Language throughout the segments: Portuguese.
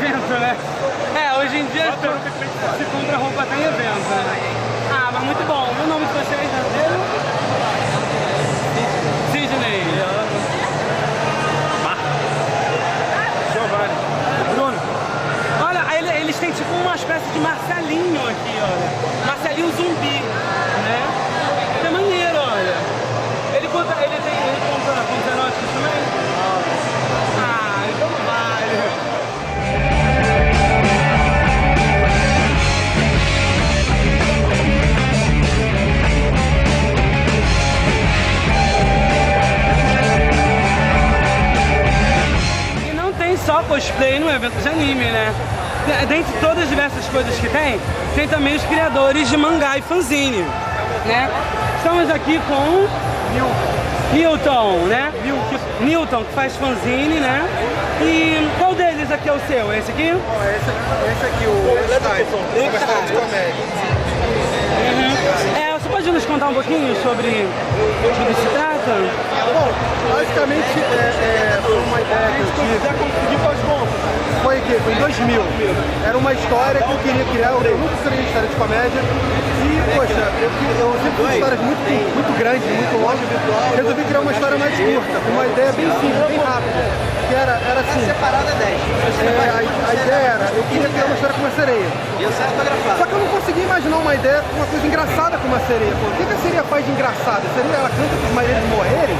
evento, né? Hoje em dia se compra roupa até em evento, né? Ah, mas muito bom. O nome de vocês, né? Sidney. Giovanni. Bruno. Olha, eles têm tipo uma espécie de Marcelinho aqui, olha. Marcelinho zumbi, né? É maneiro, olha. Ele compra com xenóticos também? Ah, então vale. Só cosplay no evento de anime, né? Dentre todas as diversas coisas que tem também os criadores de mangá e fanzine, né? Estamos aqui com Newton, né? Newton, que faz fanzine, né? E qual deles aqui é o seu? Esse aqui? Esse aqui, o Stein, de comédia. Você pode nos contar um pouquinho sobre o que se trata? Bom, basicamente foi uma ideia que eu tive. Foi em 2000. Era uma história que eu queria criar, eu nunca queria história de comédia. E, poxa, eu sempre fiz histórias muito grandes, muito longas. Resolvi criar uma história mais curta, com uma ideia bem simples, bem rápida. Que era assim. Separada 10. A ideia era, eu queria criar uma história com uma sereia. Só que eu não conseguia imaginar uma ideia, uma coisa engraçada com uma sereia. Pô, o que a sereia faz de engraçado? A sereia, ela canta para os marinheiros morrerem?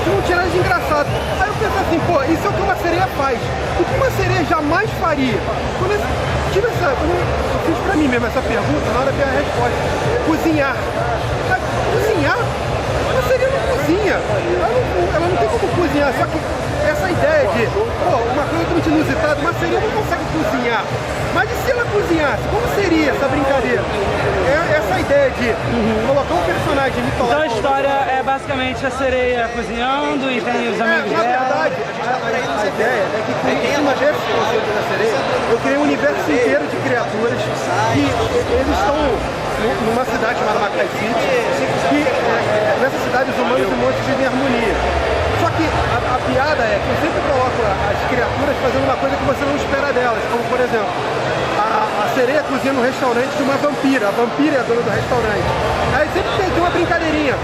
Isso não tinha nada de engraçado. Aí eu pensei assim, pô, isso é o que uma sereia faz. O que uma sereia jamais faria? Quando eu fiz pra mim mesmo essa pergunta, na hora veio a resposta. Cozinhar. Mas, cozinhar? Uma sereia não cozinha. Ela não tem como cozinhar, só que essa ideia de, pô, uma coisa muito inusitada, uma sereia não consegue cozinhar. Mas e se ela cozinhasse? Como seria essa brincadeira? Essa ideia de colocar um personagem mitológico... Então a história é basicamente a sereia cozinhando e tem os amigos dela. Na verdade, a ideia é que em cima desse conceito da sereia, eu criei um universo inteiro de criaturas que eles estão numa cidade chamada Macai City, que nessa cidade os humanos e monstros vivem em harmonia. Só que a piada é que eu sempre coloco as criaturas fazendo uma coisa que você não espera delas, como por exemplo, a sereia cozinha no restaurante de uma vampira, a vampira é a dona do restaurante. Aí sempre tem uma brincadeirinha,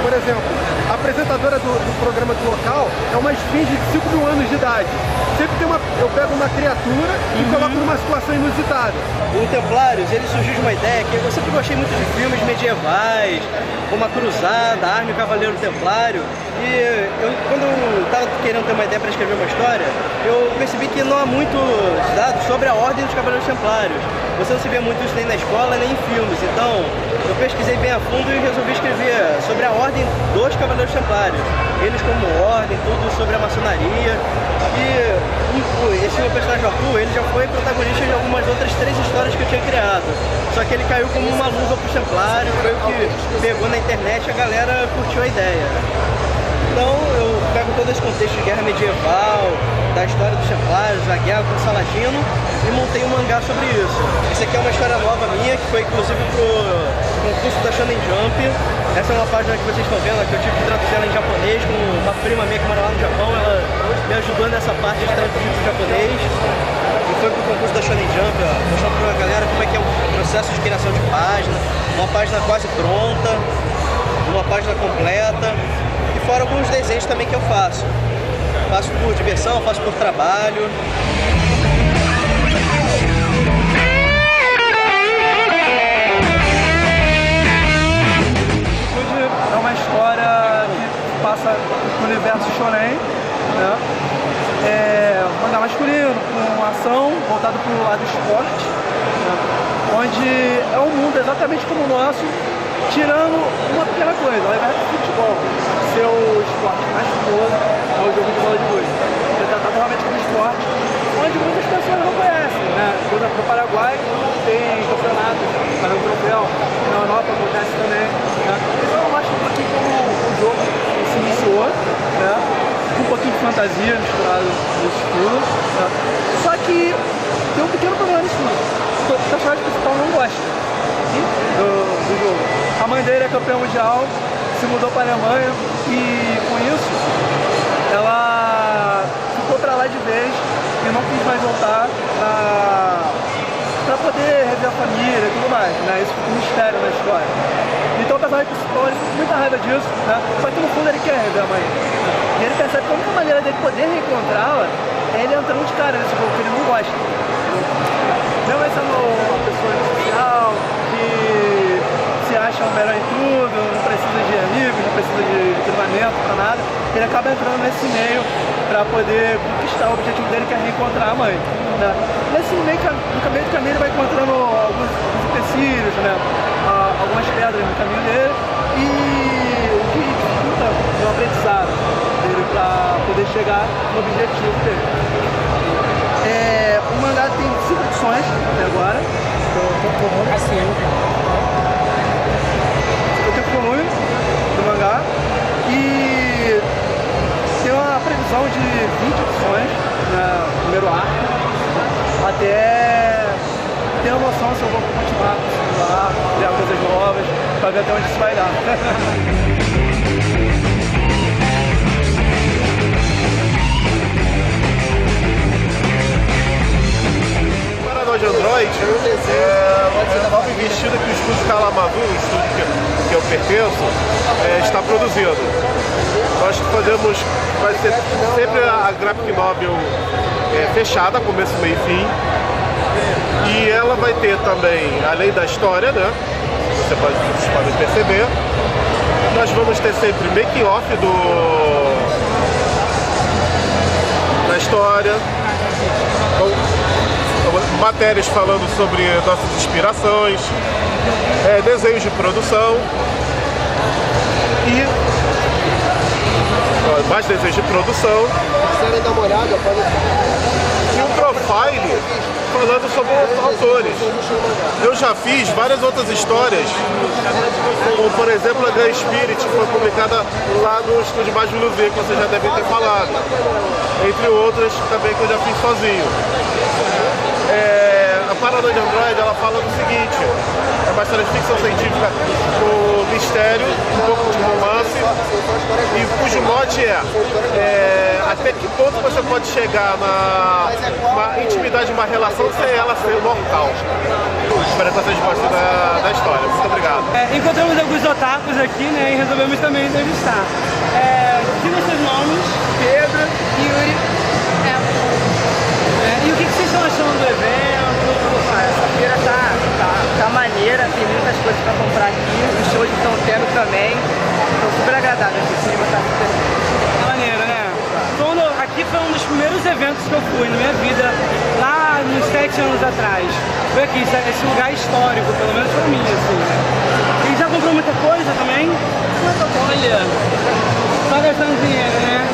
por exemplo, a apresentadora do programa do local é uma esfinge de 5 mil anos de idade. Sempre tem eu pego uma criatura e coloco numa situação inusitada. O Templários, ele surgiu de uma ideia que eu sempre gostei muito de filmes medievais, como a Cruzada, a Arma e o Cavaleiro Templário. E quando eu estava querendo ter uma ideia para escrever uma história, eu percebi que não há muitos dados sobre a ordem dos Cavaleiros Templários. Você não se vê muito isso nem na escola, nem em filmes. Então, eu pesquisei bem a fundo e resolvi escrever sobre a ordem dos Cavaleiros Templários. Eles como ordem, tudo sobre a maçonaria. E esse meu personagem Arthur, ele já foi protagonista de algumas outras 3 histórias que eu tinha criado. Só que ele caiu como uma luva pros Templários, foi o que pegou na internet e a galera curtiu a ideia. Então eu pego todo esse contexto de guerra medieval, da história dos Templários, a guerra com o Saladino, e montei um mangá sobre isso. Essa aqui é uma história nova minha, que foi inclusive pro concurso da Shonen Jump. Essa é uma página que vocês estão vendo, que eu tive que traduzir ela em japonês, com uma prima minha que mora lá no Japão, ela me ajudou nessa parte de traduzir para o japonês. E foi pro concurso da Shonen Jump, ó, mostrando pra galera como é que é o processo de criação de página, uma página quase pronta, uma página completa. E fora alguns desenhos também que eu faço. Faço por diversão, faço por trabalho. É uma história que passa no universo shonen, né? Mangá masculino, com ação, voltado para o lado esporte, né? Onde é um mundo exatamente como o nosso, tirando uma pequena coisa, ao invés do futebol ser o esporte mais famoso, é o jogo de bola de luz. Ele é tratado realmente como esporte, onde muitas pessoas não conhecem, né? Por exemplo, no Paraguai tem campeonato, mas o troféu, na Europa acontece também, né? Então mostra um pouquinho como o jogo se iniciou, né? Um pouquinho de fantasia misturado nisso tudo, né? Só que tem um pequeno problema nisso tudo. O personagem principal não gosta do jogo. A mãe dele é campeã mundial, se mudou para a Alemanha e com isso ela ficou para lá de vez e não quis mais voltar pra poder rever a família e tudo mais, né? Isso fica um mistério na história. Então o personagem principal, ele fica com muita raiva disso, né? Só que no fundo ele quer rever a mãe. E ele percebe que a única maneira dele poder reencontrá-la é ele entrando de cara nesse jogo que ele não gosta. Mesmo ele sendo uma pessoa social, que se acha o melhor em tudo, não precisa de amigos, não precisa de treinamento pra nada, ele acaba entrando nesse meio para poder conquistar o objetivo dele, que é reencontrar a mãe. Né? Nesse meio do caminho ele vai encontrando alguns empecilhos, né? Algumas pedras no caminho dele, e o que dificulta o aprendizado dele para poder chegar no objetivo dele. O mangá tem 5 edições até agora. Assim. Eu tenho o volume do mangá e tem uma previsão de 20 edições no primeiro arco, até ter a noção se eu vou continuar com o segundo arco, criar coisas novas, para ver até onde isso vai dar. De Android é uma nova investida que o estúdio Kalamazoo, o estúdio que eu pertenço, está produzindo. Nós fazemos, vai ser sempre a graphic novel fechada, começo, meio e fim. E ela vai ter também, além da história, né? Vocês podem perceber, nós vamos ter sempre making off da história. Matérias falando sobre nossas inspirações, desenhos de produção e mais desenhos de produção. Se quiserem dar uma olhada, podem... E um profile falando sobre os autores. Eu já fiz várias outras histórias, como por exemplo a Gun Spirit, que foi publicada lá no estúdio Majulu V, que vocês já devem ter falado, entre outras também que eu já fiz sozinho. A Paranoia de Android, ela fala do seguinte: é uma história de ficção científica com mistério, um pouco de romance, e cujo mote é até que ponto você pode chegar na intimidade de uma relação sem ela ser mortal. Espero que vocês gostem da história. Muito obrigado. Encontramos alguns otakus aqui, né, e resolvemos também entrevistar. Diga seus nomes. Pedro, Yuri, E o que vocês estão achando do evento? essa feira tá maneira, tem muitas coisas pra comprar aqui, os shows estão tendo também, estão super agradáveis, o clima tá super Maneiro, né? Aqui foi um dos primeiros eventos que eu fui na minha vida, lá uns 7 anos atrás. Foi aqui, esse lugar histórico, pelo menos pra mim, assim. E já comprou muita coisa também? Olha, só gastando dinheiro, né?